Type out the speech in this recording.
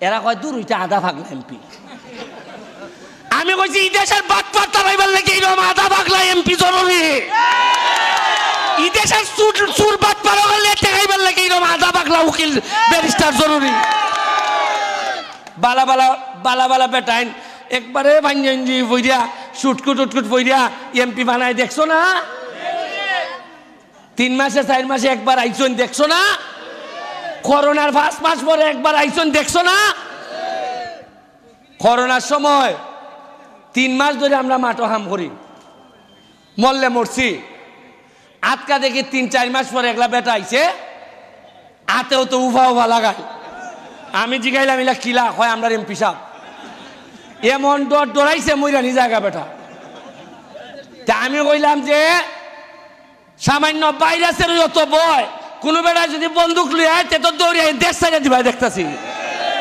এরা কয় দূর হইতে আধা পাগলা এমপি। আমি কইছি এই দেশের বাটপার তারাইবার লাগে এইরকম আধা পাগলা এমপি জরুরি। এই দেশের চুর বাটপার হলে টেকাইবার লাগে এইরকম আধা পাগলা উকিল ব্যারিস্টার জরুরি। বালা বালা বালা বালা বেটাইন একবারে ভাঞ্জি বইরা সুটকুট উটকুট বইরা এমপি বানায় দেখছো না? 3 মাসে 4 মাসে একবার আইসন দেখছো না? করোনার 5 মাস পরে একবার আইসন দেখছো না? করোনার সময় 3 মাস ধরে আমরা মাটো হাম করি, মরলে মরছি। আটকা দেখি 3-4 মাস পরে একলা বেটা আইছে, হাতেও তো উভা উভা লাগায়। আমি জিগাইলাম ইলা কিলা? হয় আমরা এমপি সাহেব। এমন ডরাইছে মইরানি জায়গা বেটা। তা আমি কইলাম যে সামান্য ভাইরাসের যত ভয়, কোনো বেটা যদি বন্দুক লিয়ে আয় তে তো দৌড়িয়ে দেশ ছাড়িয়ে দিবা দেখতাছি।